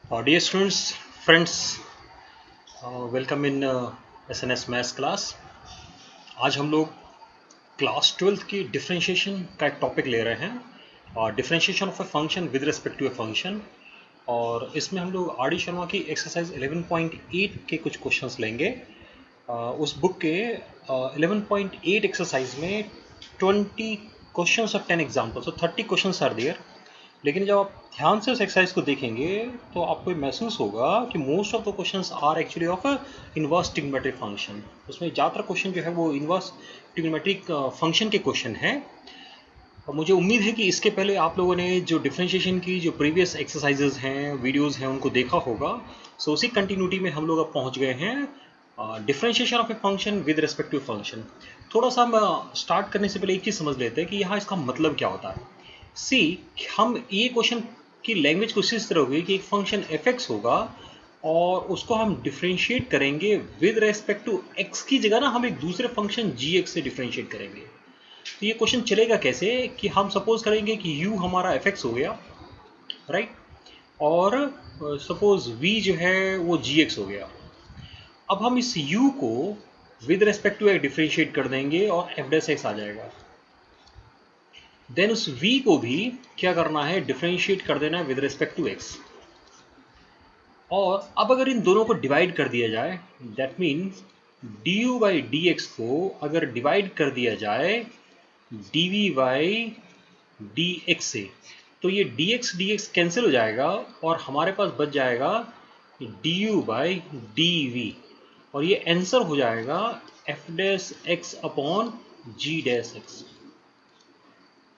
Dear students, friends, welcome in SNS maths class. आज हम लोग क्लास 12th की डिफरेंशिएशन का एक टॉपिक ले रहे हैं और differentiation of a function with respect to a function. और इसमें हम लोग आर डी शर्मा की एक्सरसाइज 11.8 के कुछ क्वेश्चंस लेंगे। उस बुक के 11.8 एक्सरसाइज में 20 क्वेश्चंस और 10 examples, so 30 questions are there. लेकिन जब आप ध्यान से उस एक्सरसाइज को देखेंगे तो आपको महसूस होगा कि most of the questions are actually of inverse trigonometric function. उसमें ज़्यादातर क्वेश्चन जो है वो इनवर्स ट्रिग्नोमेट्रिक फंक्शन के क्वेश्चन हैं। और मुझे उम्मीद है कि इसके पहले आप लोगों ने जो डिफरेंशिएशन की जो प्रीवियस एक्सरसाइजेज हैं, वीडियोस हैं, उनको देखा होगा। सो उसी कंटिन्यूटी में हम लोग अब पहुंच गए हैं differentiation of a function with respect to function. थोड़ा सा हम स्टार्ट करने से पहले एक चीज़ समझ लेते हैं कि यहाँ इसका मतलब क्या होता है। सी, हम ये क्वेश्चन की लैंग्वेज कुछ इस तरह होगी कि एक फंक्शन एफ एक्स होगा और उसको हम डिफ्रेंशिएट करेंगे विद रेस्पेक्ट टू एक्स की जगह ना हम एक दूसरे फंक्शन जी एक्स से डिफ्रेंशिएट करेंगे। तो ये क्वेश्चन चलेगा कैसे कि हम सपोज करेंगे कि u हमारा एफ एक्स हो गया, राइट, और सपोज v जो है वो जी एक्स हो गया। अब हम इस u को with respect to x differentiate कर देंगे और एफ डैश एक्स आ जाएगा। देन उस v को भी क्या करना है, डिफ्रेंशिएट कर देना है विद रिस्पेक्ट टू x। और अब अगर इन दोनों को डिवाइड कर दिया जाए, that means du by d x को अगर डिवाइड कर दिया जाए dv बाई डी एक्स से, तो ये dx कैंसिल हो जाएगा और हमारे पास बच जाएगा du बाई डी, और ये आंसर हो जाएगा एफ डैश एक्स अपॉन जी डैश एक्स।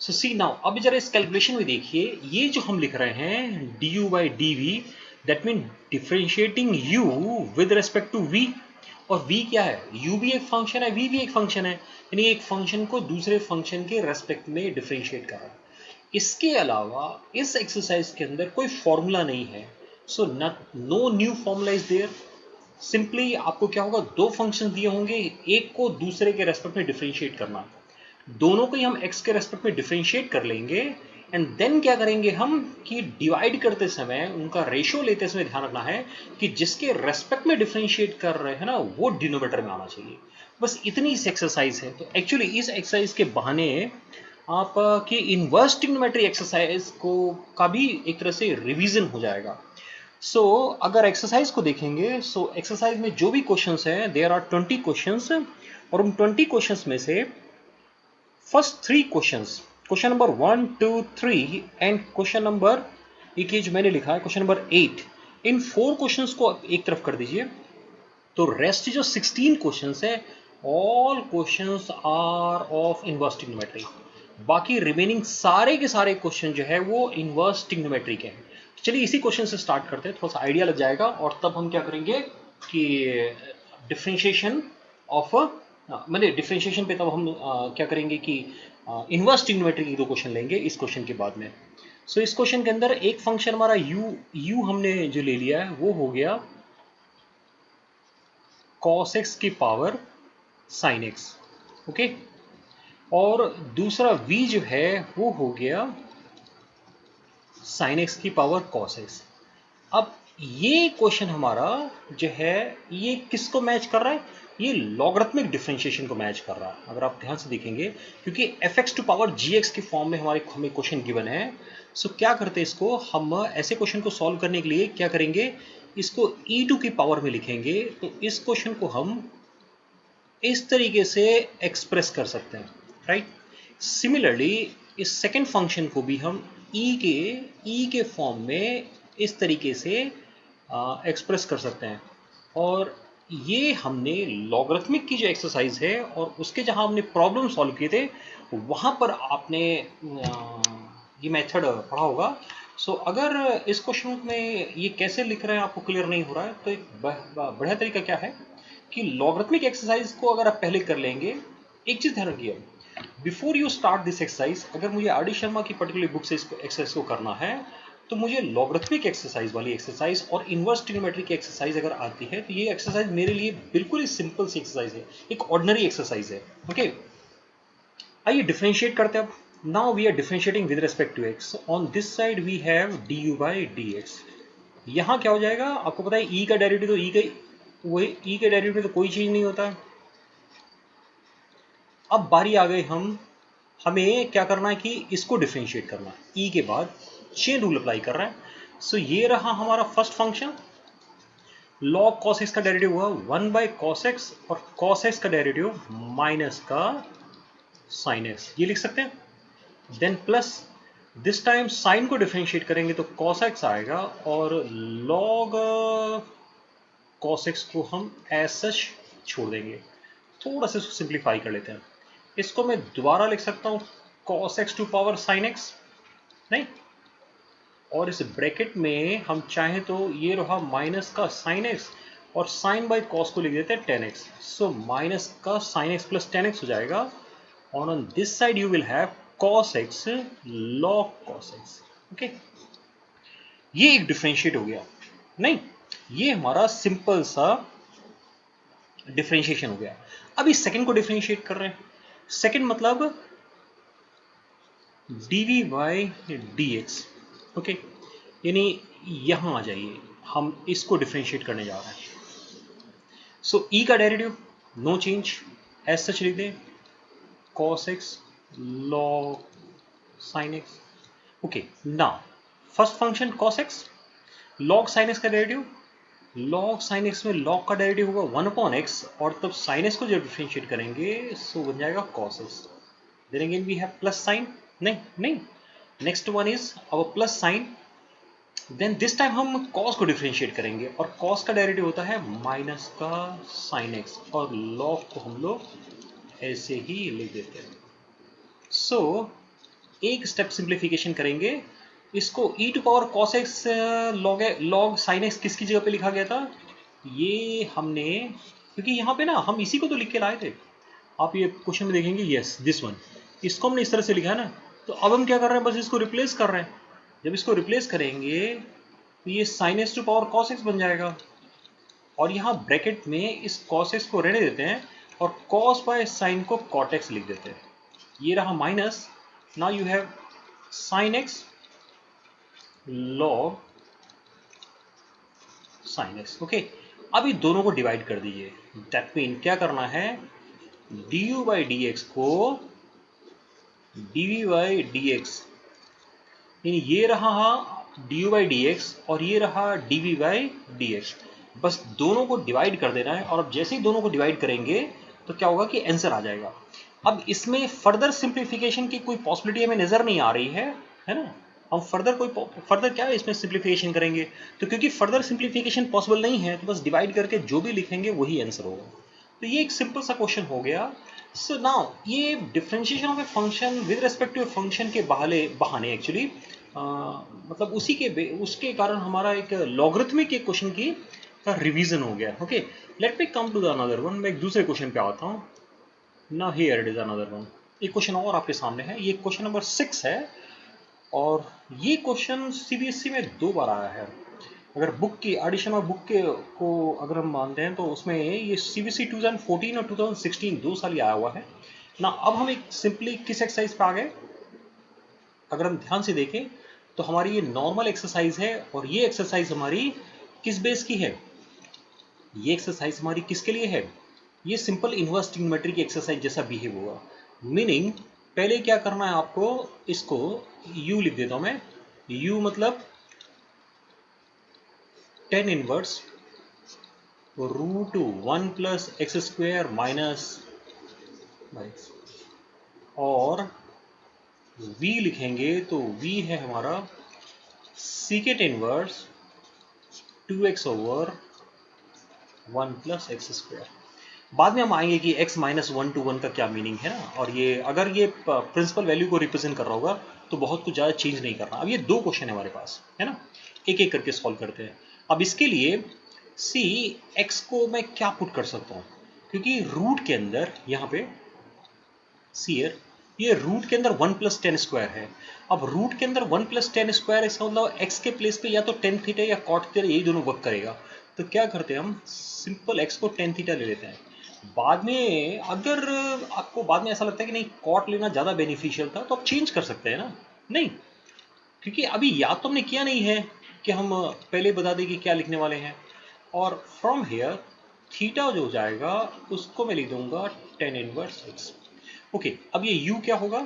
सो सी नाउ, अब जरा इस कैलकुलेशन में देखिए, ये जो हम लिख रहे हैं du by d v, that mean differentiating u with respect to v। और v क्या है, u भी एक फंक्शन है, v भी एक फंक्शन है, यानी एक फंक्शन को दूसरे फंक्शन के रेस्पेक्ट में डिफ्रेंशिएट कर रहा है। इसके अलावा इस एक्सरसाइज के अंदर कोई फॉर्मूला नहीं है, so no new formula is there. Simply आपको क्या होगा, दो फंक्शन दिए होंगे, एक को दूसरे के रेस्पेक्ट में डिफ्रेंशिएट करना, दोनों को ही हम x के रेस्पेक्ट में डिफरेंशिएट कर लेंगे। एंड देन क्या करेंगे हम कि डिवाइड करते समय उनका रेशियो लेते समय ध्यान रखना है कि जिसके रेस्पेक्ट में डिफरेंशिएट कर रहे हैं ना वो डिनोमिनेटर में आना चाहिए। बस इतनी इस एक्सरसाइज है। तो एक्चुअली इस एक्सरसाइज के बहाने आप कि इनवर्स ट्रिग्नोमेट्री एक्सरसाइज को का भी एक तरह से रिवीजन हो जाएगा। सो अगर एक्सरसाइज को देखेंगे, सो एक्सरसाइज में जो भी क्वेश्चंस हैं, देयर आर 20 क्वेश्चंस, और उन 20 क्वेश्चंस में से first 3 questions, question number 1, 2, 3 and question number, एक ये जो मैंने लिखा है क्वेश्चन नंबर 8, इन 4 क्वेश्चंस को एक तरफ कर दीजिए। तो रेस्ट जो 16 क्वेश्चंस है, all questions are of inverse trigonometry. बाकी रिमेनिंग सारे के सारे क्वेश्चन जो है वो इनवर्स ट्रिग्नोमेट्री के हैं। चलिए इसी क्वेश्चन से स्टार्ट करते हैं, थोड़ा सा आइडिया लग जाएगा, और तब हम क्या करेंगे कि डिफरेंशिएशन ऑफ, मैंने डिफरेंशिएशन पे तब हम क्या करेंगे कि इनवर्स ट्रिग्नोमेट्री की दो क्वेश्चन लेंगे इस क्वेश्चन के बाद में। सो इस क्वेश्चन के अंदर एक फंक्शन हमारा u हमने जो ले लिया है वो हो गया cos x की पावर sin x, ओके, और दूसरा v जो है वो हो गया sin x की पावर cos x। अब ये क्वेश्चन हमारा जो है ये किसको मैच कर रहा है, ये लॉगरिथमिक डिफरेंशिएशन को मैच कर रहा है। अगर आप ध्यान से देखेंगे, क्योंकि f x to power g x के फॉर्म में हमें क्वेश्चन गिवन है। सो क्या करते हैं, इसको हम ऐसे क्वेश्चन को सॉल्व करने के लिए क्या करेंगे, इसको ई टू की पावर में लिखेंगे। तो इस क्वेश्चन को हम इस तरीके से एक्सप्रेस कर सकते हैं, राइट। सिमिलरली इस सेकेंड फंक्शन को भी हम ई के फॉर्म में इस तरीके से एक्सप्रेस कर सकते हैं। और ये हमने लॉगरिथमिक की जो एक्सरसाइज है और उसके जहां हमने प्रॉब्लम सॉल्व किए थे वहां पर आपने ये मेथड पढ़ा होगा। सो अगर इस क्वेश्चन में ये कैसे लिख रहे हैं आपको क्लियर नहीं हो रहा है, तो एक बढ़िया तरीका क्या है कि लॉगरिथमिक एक्सरसाइज को अगर आप पहले कर लेंगे, एक चीज ध्यान रखिए, before you start this exercise, अगर मुझे आर डी शर्मा की पर्टिकुलर बुक से इसको एक्सरसाइज को करना है, तो मुझे लॉगरिथमिक एक्सरसाइज वाली एक्सरसाइज और इनवर्स ट्रिग्नोमेट्री की एक्सरसाइज अगर आती है, तो ये एक्सरसाइज मेरे लिए बिल्कुल ही सिंपल सी एक्सरसाइज है, एक ऑर्डिनरी एक्सरसाइज है, ओके। आइए डिफरेंशिएट करते हैं अब। Now we are differentiating with respect to x. On this side we have du by dx, यहाँ क्या हो जाएगा, आपको पता है ई का डेरिवेटिव तो ई का वही, ई के डेरिवेटिव तो कोई चीज नहीं होता। अब बारी आ गई हमें क्या करना है कि इसको डिफरेंशिएट करना है। ई के बाद चेन रूल अप्लाई कर रहा है। सो ये रहा हमारा first function, log cos x का डेरिवेटिव हुआ 1 बाई कॉस एक्स, और cos x का डेरिवेटिव माइनस का sin x, ये लिख सकते हैं। Then plus this time sine को डिफरेंशिएट करेंगे तो cos x आएगा, और log cos x को हम एज सच छोड़ देंगे। थोड़ा सा इसको सिंप्लीफाई कर लेते हैं। इसको मैं दोबारा लिख सकता हूं cos x to power sin x, नहीं, और इस ब्रैकेट में हम चाहें तो ये रहा माइनस का sin x, और sin बाई कॉस को लिख देते हैं tan x। सो माइनस का sin x plus tan x हो जाएगा, और on this side you will have cos x log cos x। Okay, ये एक डिफरेंशिएट हो गया। नहीं, ये हमारा सिंपल सा डिफरेंशिएशन हो गया। अब इस सेकंड को डिफरेंशिएट कर रहे हैं। सेकंड मतलब dv बाई dx। ओके, यानी यहां आ जाइए, हम इसको डिफरेंशिएट करने जा रहे हैं। सो ई का derivative no change, as such लिख दें cos x log sin x। Okay, now first function cos x, log sin x का डेरिवेटिव, log sin x में log का डेरिवेटिव होगा 1 अपॉन x, और तब sin x को जब डिफरेंशिएट करेंगे सो बन जाएगा cos x। Then again we have plus sign, नहीं, next one is our plus sign. Then this time हम cos को डिफरेंशिएट करेंगे, और cos का डेरिवेटिव होता है माइनस का sin x, और log को हम लोग ऐसे ही लिख देते हैं। सो एक स्टेप सिंप्लीफिकेशन करेंगे। इसको e to power cos x log sin x किसकी जगह पे लिखा गया था, ये हमने, क्योंकि यहाँ पे ना हम इसी को तो लिख के लाए थे। आप ये क्वेश्चन में देखेंगे, यस दिस वन, इसको हमने इस तरह से लिखा है ना। तो अब हम क्या कर रहे हैं, बस इसको रिप्लेस कर रहे हैं। जब इसको रिप्लेस करेंगे तो ये sin x to power cos x बन जाएगा, और यहाँ ब्रैकेट में इस cos x को रहने देते हैं, और cos बाय sin को cot x लिख देते हैं। ये रहा minus, now you have sin x log sin x। Okay, अब ये दोनों को डिवाइड कर दीजिए। दैट मीन क्या करना है, du बाई dx को dv बाई dx, यानी ये रहा du बाई dx और ये रहा dv बाई dx, बस दोनों को डिवाइड कर देना है। और अब जैसे ही दोनों को डिवाइड करेंगे तो क्या होगा कि आंसर आ जाएगा। अब इसमें फर्दर सिंप्लीफिकेशन की कोई पॉसिबिलिटी हमें नजर नहीं आ रही है ना। हम फर्दर क्या इसमें सिंप्लीफिकेशन करेंगे, तो क्योंकि फर्दर सिंप्लीफिकेशन पॉसिबल नहीं है तो बस डिवाइड करके जो भी लिखेंगे वही आंसर होगा। तो ये एक सिंपल सा क्वेश्चन हो गया। सो नाउ ये differentiation of a function with respect to a function के बहाने एक्चुअली मतलब उसके कारण हमारा एक लॉगरिथमिक एक क्वेश्चन की का रिवीजन हो गया। Okay, let me come to the another one. मैं एक दूसरे क्वेश्चन पे आता हूँ। ना here it is another one. एक क्वेश्चन और आपके सामने है, ये क्वेश्चन नंबर 6 है, और ये क्वेश्चन सीबीएसई में 2 बार आया है। अगर बुक की एडिशन और बुक के को अगर हम मानते हैं तो उसमें ये सीबीएसई 2014 और 2016 2 साल ही आया हुआ है ना। अब हम एक सिंपली किस एक्सरसाइज पे आ गए, अगर हम ध्यान से देखें तो हमारी ये नॉर्मल एक्सरसाइज है, और ये एक्सरसाइज हमारी किस बेस की है, ये एक्सरसाइज हमारी किसके लिए है, ये सिंपल इनवर्स ट्रिग्नोमेट्री की एक्सरसाइज जैसा बिहेव होगा। मीनिंग पहले क्या करना है आपको, इसको u लिख देता हूं मैं। u मतलब tan inverse root 1 plus X square minus, और v लिखेंगे तो v है हमारा secant inverse 2x over 1 plus X square. बाद में हम आएंगे कि x माइनस 1 to 1 का क्या मीनिंग है ना, और ये अगर ये प्रिंसिपल वैल्यू को रिप्रेजेंट कर रहा होगा तो बहुत कुछ ज़्यादा चेंज नहीं करना। अब ये 2 क्वेश्चन है हमारे पास, है ना, एक एक करके सॉल्व करते हैं। अब इसके लिए सी x को मैं क्या पुट कर सकता हूँ, क्योंकि रूट के अंदर यहाँ पे सी ये रूट के अंदर 1 प्लस टेन स्क्वायर है। अब रूट के अंदर 1 प्लस टेन स्क्वायर, इसका मतलब x के प्लेस पे या तो टेन थीटा या कॉट थीटा, यही दोनों वर्क करेगा। तो क्या करते हैं, हम सिंपल x को टेन थीटा ले लेते हैं। बाद में अगर आपको बाद में ऐसा लगता है कि नहीं कॉट लेना ज़्यादा बेनिफिशियल था, तो आप चेंज कर सकते हैं ना। नहीं, क्योंकि अभी याद तो हमने किया नहीं है, कि हम पहले बता दें कि क्या लिखने वाले हैं। और फ्रॉम हेयर थीटा जो हो जाएगा उसको मैं लिख दूंगा टेन इनवर्स एक्स। ओके, अब ये u क्या होगा,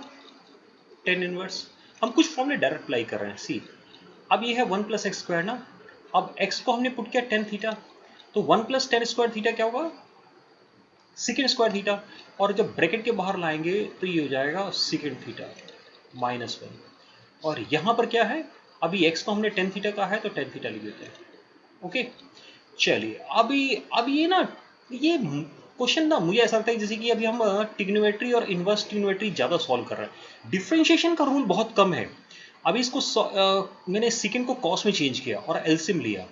टेन इनवर्स। हम कुछ फॉर्मूले डायरेक्ट अप्लाई कर रहे हैं। सी, अब ये है 1 प्लस एक्स स्क्वायर ना, अब x को हमने पुट किया टेन थीटा, तो 1 प्लस टेन स्क्वायर थीटा क्या होगा, सिकेंड स्क्वायर थीटा। और जब ब्रैकेट के बाहर लाएंगे तो ये हो जाएगा सिकेंड थीटा माइनस 1। और यहां पर क्या है, अभी x को हमने टेन थीटा कहा है तो टेन थीटा लिख देते हैं। ओके, चलिए अभी ये ना, ये क्वेश्चन ना मुझे ऐसा लगता है जैसे कि अभी हम ट्रिग्नोमेट्री और इनवर्स ट्रिग्नोमेट्री ज़्यादा सॉल्व कर रहे हैं, डिफरेंशिएशन का रूल बहुत कम है। अभी इसको मैंने सेकेंड को कॉस में चेंज किया और एलसीएम लिया,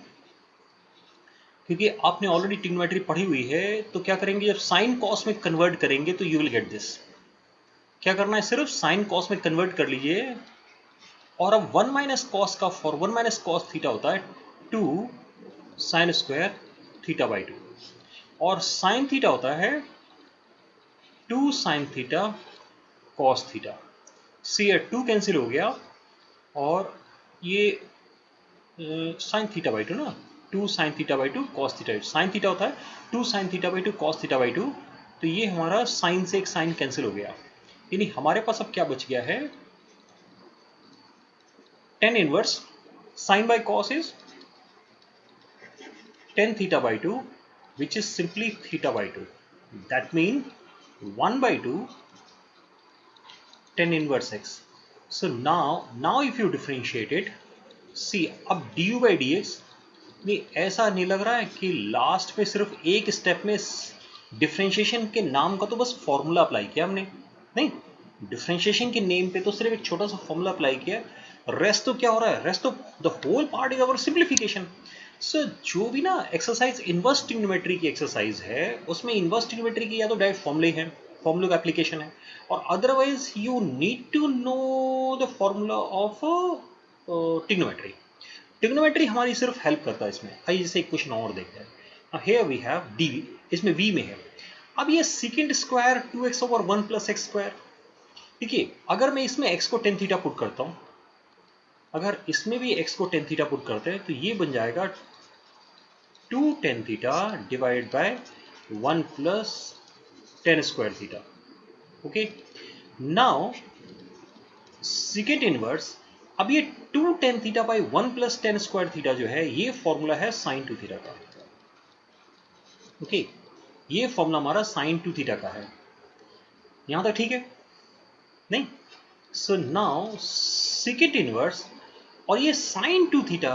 क्योंकि आपने ऑलरेडी ट्रिग्नोमेट्री पढ़ी हुई है। तो क्या करेंगे, जब साइन कॉस में कन्वर्ट करेंगे तो यू विल गेट दिस। क्या करना है, सिर्फ साइन कॉस में कन्वर्ट कर लीजिए। और अब 1 माइनस कॉस का, फॉर 1 माइनस कॉस थीटा होता है 2 साइन स्क्वायर थीटा बाई 2, और साइन थीटा होता है 2 साइन थीटा कॉस थीटा। सी 2 कैंसिल हो गया, और ये साइन थीटा बाई 2 ना, 2 sine theta by 2 cos theta. Sine theta होता है 2 sine theta by 2 cos theta by 2, तो ये हमारा साइन से एक साइन कैंसिल हो गया, यानी हमारे पास अब क्या बच गया है, tan inverse sine by cos is tan theta by 2, which is simply theta by 2. That means 1 by 2 tan inverse x. So now if you differentiate it, see, अब du by dx, नहीं ऐसा नहीं लग रहा है कि लास्ट में सिर्फ एक स्टेप में डिफरेंशिएशन के नाम का तो बस फॉर्मूला अप्लाई किया हमने, नहीं, डिफरेंशिएशन के नेम पे तो सिर्फ एक छोटा सा फॉर्मूला अप्लाई किया, रेस्ट तो क्या हो रहा है, रेस्ट तो the whole part is our simplification. So जो भी ना एक्सरसाइज इनवर्स ट्रिग्नोमेट्री की एक्सरसाइज है, उसमें इनवर्स ट्रिग्नोमेट्री की या तो डायरेक्ट फॉर्मूले हैं, फॉर्मूले का एप्लीकेशन है, और otherwise you need to know the formula of trigonometry. Trigonometry हमारी सिर्फ हेल्प करता है इसमें। आइए जैसे एक क्वेश्चन और देखते हैं। हियर वी हैव डी, इसमें v में है। अब ये second square 2x over 1 plus X square, देखिए अगर मैं इसमें x को टेन थीटा पुट करता हूं, अगर इसमें भी x को टेन थीटा पुट करते हैं तो ये बन जाएगा 2 tan theta divide by 1 plus ten square theta. Okay, now second inverse, अब ये 2 tan theta by 1 plus ten square theta जो है, ये फॉर्मूला है साइन 2 थीटा का। ओके, ये फॉर्मूला हमारा साइन 2 थीटा का है, यहां तक ठीक है, नहीं। सो नाउ सेकेंड इनवर्स, और ये साइन 2 थीटा,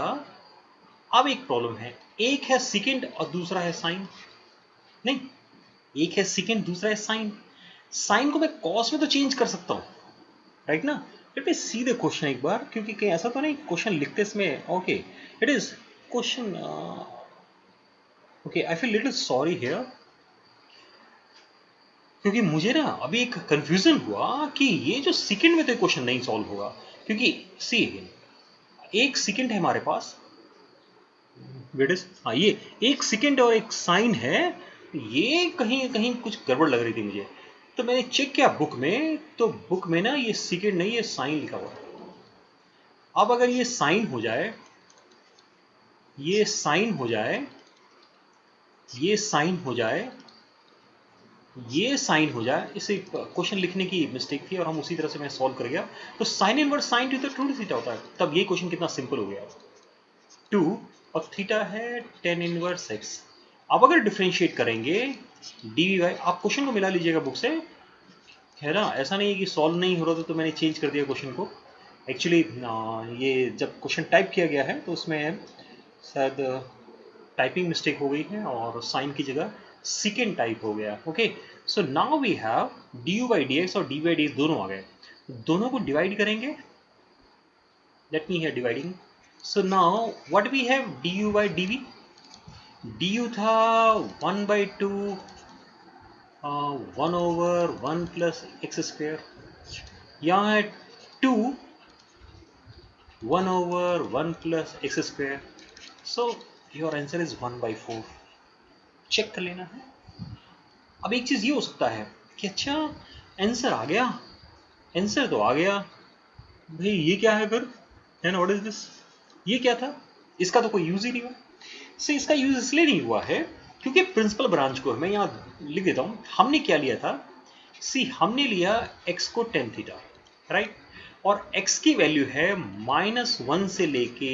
अब एक प्रॉब्लम है, एक है सेकेंड और दूसरा है साइन, नहीं, एक है सेकेंड दूसरा है साइन। साइन को मैं कॉस में तो चेंज कर सकता हूं, राइट ना। Let me see the question एक बार, क्योंकि कहीं ऐसा तो नहीं क्वेश्चन लिखते इसमें। Okay, it is question, okay, I feel little sorry here, क्योंकि मुझे ना अभी एक कंफ्यूजन हुआ कि ये जो सेकंड में तो क्वेश्चन नहीं सॉल्व होगा, क्योंकि सी अगेन, एक सेकंड है हमारे पास, वेट इज, हाँ, ये एक सेकंड और एक साइन है, ये कहीं कहीं कुछ गड़बड़ लग रही थी मुझे। तो मैंने चेक किया बुक में, तो बुक में ना ये सेकंड नहीं, ये साइन लिखा हुआ है। अब अगर ये साइन हो जाए, ये साइन हो जाए, ये साइन हो जाए, ये साइन हो जाए, इसे क्वेश्चन लिखने की मिस्टेक थी और हम उसी तरह से मैं सॉल्व कर गया। तो sine inverse sine two two theta होता है, तब ये क्वेश्चन कितना सिंपल हो गया। 2 और थीटा है टेन इनवर्स एक्स। अब अगर डिफरेंशिएट करेंगे डी वी वाई, आप क्वेश्चन को मिला लीजिएगा बुक से, है ना, ऐसा नहीं है कि सॉल्व नहीं हो रहा था तो मैंने चेंज कर दिया क्वेश्चन को। एक्चुअली ये जब क्वेश्चन टाइप किया गया है तो उसमें शायद टाइपिंग मिस्टेक हो गई है और साइन की जगह सेकेंड टाइप हो गया। Okay, so now we have d u by d x और डी बाई डी एक्स दोनों आ गए, दोनों को डिवाइड करेंगे। Let me here dividing. So now what we have, d u by d v, d u था 1 by 2 1 over 1 plus x square, यहाँ है 2 1 over 1 plus x square. So your answer is 1 by 4। Check कर लेना है। अब एक चीज ये हो सकता है कि अच्छा आंसर आ गया, आंसर तो आ गया भाई, ये क्या है फिर, है ना, व्हाट इज दिस, ये क्या था, इसका तो कोई यूज ही नहीं हुआ। सो इसका यूज इसलिए नहीं हुआ है क्योंकि प्रिंसिपल ब्रांच को मैं यहाँ लिख देता हूँ, हमने क्या लिया था, हमने लिया x को tan थीटा, राइट, और x की वैल्यू है -1 से लेके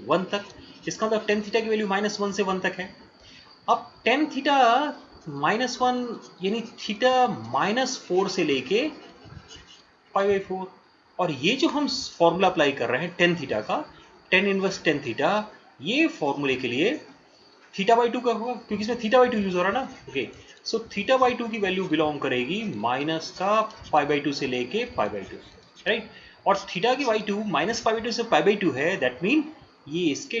1 तक। इसका मतलब tan थीटा की वैल्यू -1 से 1 तक है। अब tan थीटा -1 यानी थीटा -4 से लेके π/4, और ये जो हम फॉर्मूला अप्लाई कर रहे हैं tan थीटा का, tan इनवर्स tan थीटा, ये फॉर्मूले के लिए θ/2 का होगा क्योंकि इसमें θ/2 यूज हो रहा है ना। ओके, सो θ/2 की वैल्यू बिलोंग करेगी माइनस का π/2 से लेके π/2, राइट, और थीटा की y2 -π/2 से π/2 है, दैट मीन ये इसके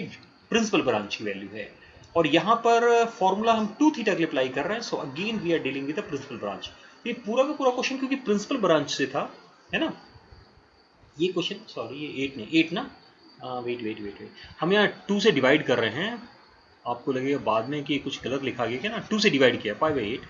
प्रिंसिपल ब्रांच की वैल्यू है। और यहाँ पर फॉर्मूला हम 2 थीटा के लिए अप्लाई कर रहे हैं, so again we are dealing with the principal branch. ये पूरा का पूरा क्वेश्चन क्योंकि प्रिंसिपल ब्रांच से था, है ना, ये क्वेश्चन, सॉरी ये 8 ना, वेट, हम यहाँ 2 से डिवाइड कर रहे हैं। आपको लगेगा बाद में कि कुछ गलत लिखा गया क्या ना, 2 से डिवाइड किया π/8,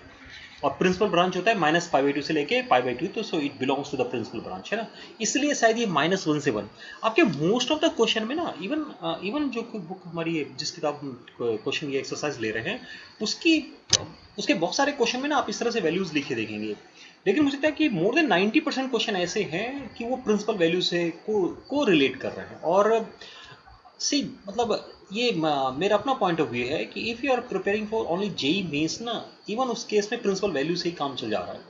और प्रिंसिपल ब्रांच होता है -π/2 से लेके π/2, तो so it belongs to the principal branch, है ना, इसलिए शायद ये -1 से 1 आपके मोस्ट ऑफ द क्वेश्चन में ना, इवन जो बुक हमारी है, जिस किताब हम क्वेश्चन ये एक्सरसाइज ले रहे हैं, उसके बहुत सारे क्वेश्चन में ना आप इस तरह से वैल्यूज लिखे देखेंगे, लेकिन मुझे लगता है कि मोर देन 90% क्वेश्चन ऐसे हैं कि वो प्रिंसिपल वैल्यू से को रिलेट कर रहे हैं। और मतलब ये मेरा अपना पॉइंट ऑफ व्यू है कि if you are preparing for only JEE mains ना, इवन उस केस में प्रिंसिपल वैल्यू से ही काम चल जा रहा है।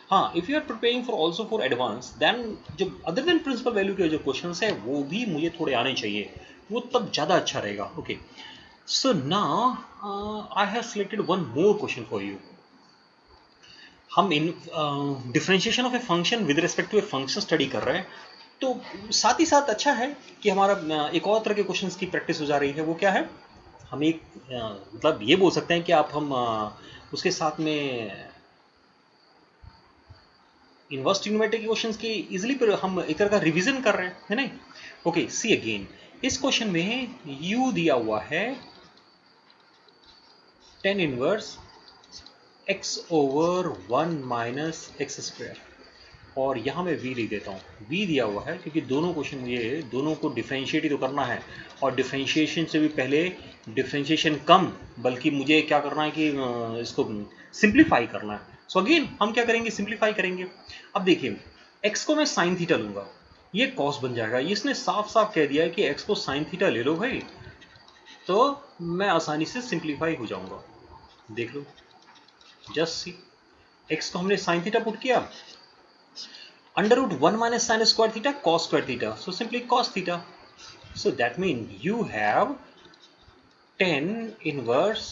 हाँ, if you are preparing for also for advance, then जो अदर देन प्रिंसिपल वैल्यू के जो क्वेश्चन है वो भी मुझे थोड़े आने चाहिए, वो तब ज़्यादा अच्छा रहेगा। Okay, so now I have selected one more question for you. हम in differentiation of a function with respect to a function study कर रहे हैं, तो साथ ही साथ अच्छा है कि हमारा एक और तरह के क्वेश्चंस की प्रैक्टिस हो जा रही है। वो क्या है, हम एक मतलब ये बोल सकते हैं कि आप हम उसके साथ में इनवर्स ट्रिग्नोमेट्री के क्वेश्चंस की इजीली पर हम एक तरह का रिवीजन कर रहे हैं, है नहीं। ओके, सी अगेन, इस क्वेश्चन में u दिया हुआ है tan inverse x over 1 minus x square, और यहाँ मैं v लिख देता हूँ। v दिया हुआ है क्योंकि दोनों क्वेश्चन ये दोनों को डिफ्रेंशिएट ही तो करना है, और डिफ्रेंशिएशन से भी पहले डिफ्रेंशिएशन कम, बल्कि मुझे क्या करना है कि इसको सिंप्लीफाई करना है। सो अगेन हम क्या करेंगे, सिंप्लीफाई करेंगे। अब देखिए, x को मैं साइन थीटा लूँगा, ये कॉस बन जाएगा। इसने साफ साफ कह दिया है कि x को साइन थीटा ले लो भाई, तो मैं आसानी से सिंप्लीफाई हो जाऊँगा। देख लो, जस्ट सी, x को हमने साइन थीटा पुट किया, √1 minus sin square theta cos square theta, so simply cos theta. So that means you have tan inverse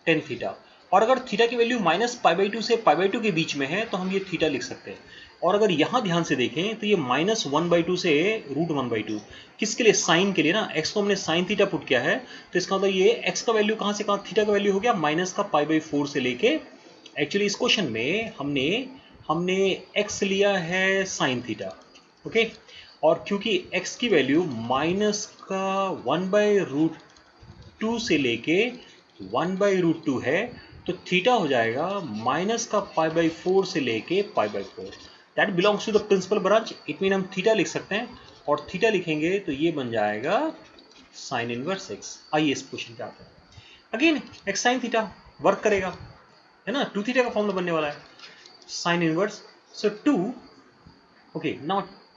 tan theta, और अगर थीटा की वैल्यू -π/2 से π/2 के बीच में है तो हम ये थीटा लिख सकते हैं। और अगर यहाँ ध्यान से देखें तो ये -1/2 से √1/2, किसके लिए, साइन के लिए ना। x को हमने साइन थीटा पुट किया है, तो इसका मतलब ये x का वैल्यू कहाँ से कहाँ, थीटा का वैल्यू हो गया माइनस का π/4 से लेके, एक्चुअली इस क्वेश्चन में हमने x लिया है साइन थीटा, ओके, और क्योंकि x की वैल्यू माइनस का 1/√2 से लेके 1/√2 है, तो थीटा हो जाएगा माइनस का π/4 से लेके π/4, that belongs to the principal branch. It mean हम थीटा लिख सकते हैं, और थीटा लिखेंगे तो ये बन जाएगा साइन इनवर्स x। आइए इस क्वेश्चन पे आते हैं। Again x sine theta work करेगा, है ना, 2 थीटा का फॉर्मूला बनने वाला है, sin inverse, so 2, okay, now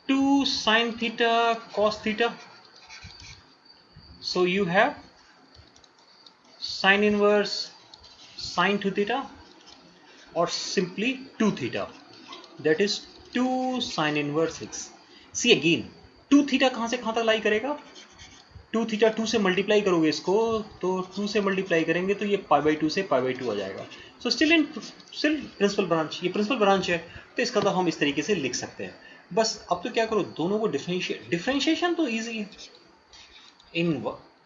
2 sin theta cos theta, so you have sin inverse sin 2 theta, or simply 2 theta, that is 2 sin inverse x। see again, 2 theta कहाँ से कहाँ तक लाई करेगा, 2 थीटा 2 से मल्टीप्लाई करोगे इसको, तो 2 से मल्टीप्लाई करेंगे तो ये π/2 से π/2 आ जाएगा। सो स्टिल प्रिंसिपल ब्रांच, ये प्रिंसिपल ब्रांच है, तो इसका तो हम इस तरीके से लिख सकते हैं। बस अब तो क्या करो, दोनों को डिफरेंशिएशन तो ईजी है। In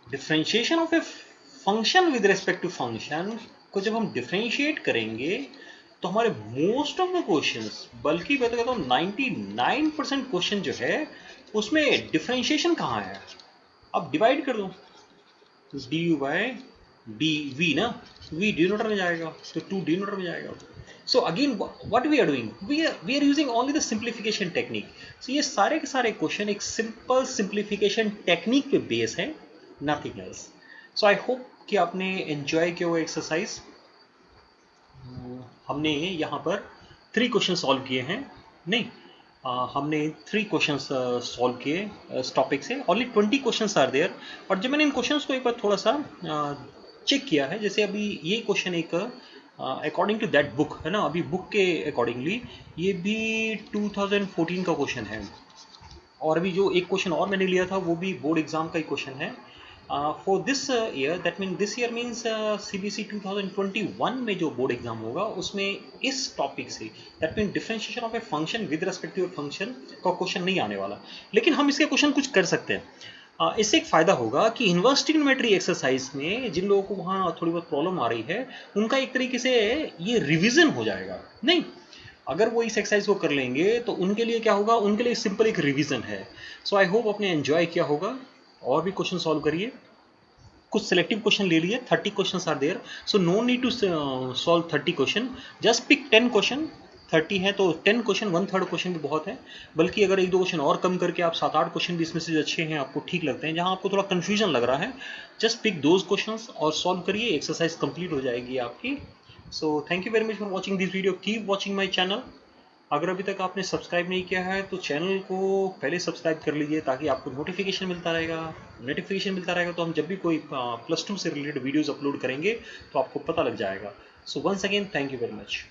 differentiation of a function with respect to function को जब हम डिफरेंशिएट करेंगे तो हमारे मोस्ट ऑफ द क्वेश्चंस, बल्कि मैं तो कहता हूँ 99% क्वेश्चन जो है उसमें डिफरेंशिएशन कहाँ है, अब डिवाइड कर दो, du बाय dv ना, v डिनोमिनेटर में जाएगा तो 2 डिनोमिनेटर में जाएगा। So again what we are doing, we are using only the simplification technique. So ये सारे के सारे क्वेश्चन एक सिंपल सिंप्लीफिकेशन टेक्निक पे बेस है, nothing else. So I hope कि आपने एंजॉय किया वो एक्सरसाइज। हमने यहाँ पर 3 क्वेश्चन सॉल्व किए हैं, नहीं हमने 3 क्वेश्चन सॉल्व किए इस टॉपिक से। Only 20 question are there. और जब मैंने इन क्वेश्चंस को एक बार थोड़ा सा चेक किया है, जैसे अभी ये क्वेश्चन एक अकॉर्डिंग टू दैट बुक है ना, अभी बुक के अकॉर्डिंगली ये भी 2014 का क्वेश्चन है। और अभी जो एक क्वेश्चन और मैंने लिया था वो भी बोर्ड एग्जाम का ही क्वेश्चन है for this year. That mean this year means CBSE 2021 में जो बोर्ड एग्जाम होगा उसमें इस टॉपिक से, that mean differentiation of a function with respect to function का क्वेश्चन नहीं आने वाला। लेकिन हम इसके क्वेश्चन कुछ कर सकते हैं। इससे एक फ़ायदा होगा कि इन्वर्स ट्रिग्नोमेट्री एक्सरसाइज में जिन लोगों को वहाँ थोड़ी बहुत प्रॉब्लम आ रही है उनका एक तरीके से ये रिविजन हो जाएगा। नहीं, अगर वो इस एक्सरसाइज को कर लेंगे तो उनके लिए क्या होगा, उनके लिए सिंपल एक रिवीजन है। सो आई होप आपने एंजॉय किया होगा। और भी क्वेश्चन सॉल्व करिए, कुछ सिलेक्टिव क्वेश्चन ले लिए, 30 question are there, so no need to solve 30 question, just pick 10 question. 30 है तो 10 क्वेश्चन, 1/3 क्वेश्चन भी बहुत है। बल्कि अगर 1-2 क्वेश्चन और कम करके आप 7-8 क्वेश्चन भी इसमें से अच्छे हैं, आपको ठीक लगते हैं, जहां आपको थोड़ा कंफ्यूजन लग रहा है, जस्ट पिक दोज क्वेश्चन और सॉल्व करिए, एक्सरसाइज कंप्लीट हो जाएगी आपकी। So thank you very much for watching this video, keep watching my channel. अगर अभी तक आपने सब्सक्राइब नहीं किया है तो चैनल को पहले सब्सक्राइब कर लीजिए ताकि आपको नोटिफिकेशन मिलता रहेगा। नोटिफिकेशन मिलता रहेगा तो हम जब भी कोई +2 से रिलेटेड वीडियोस अपलोड करेंगे तो आपको पता लग जाएगा। So once again thank you very much.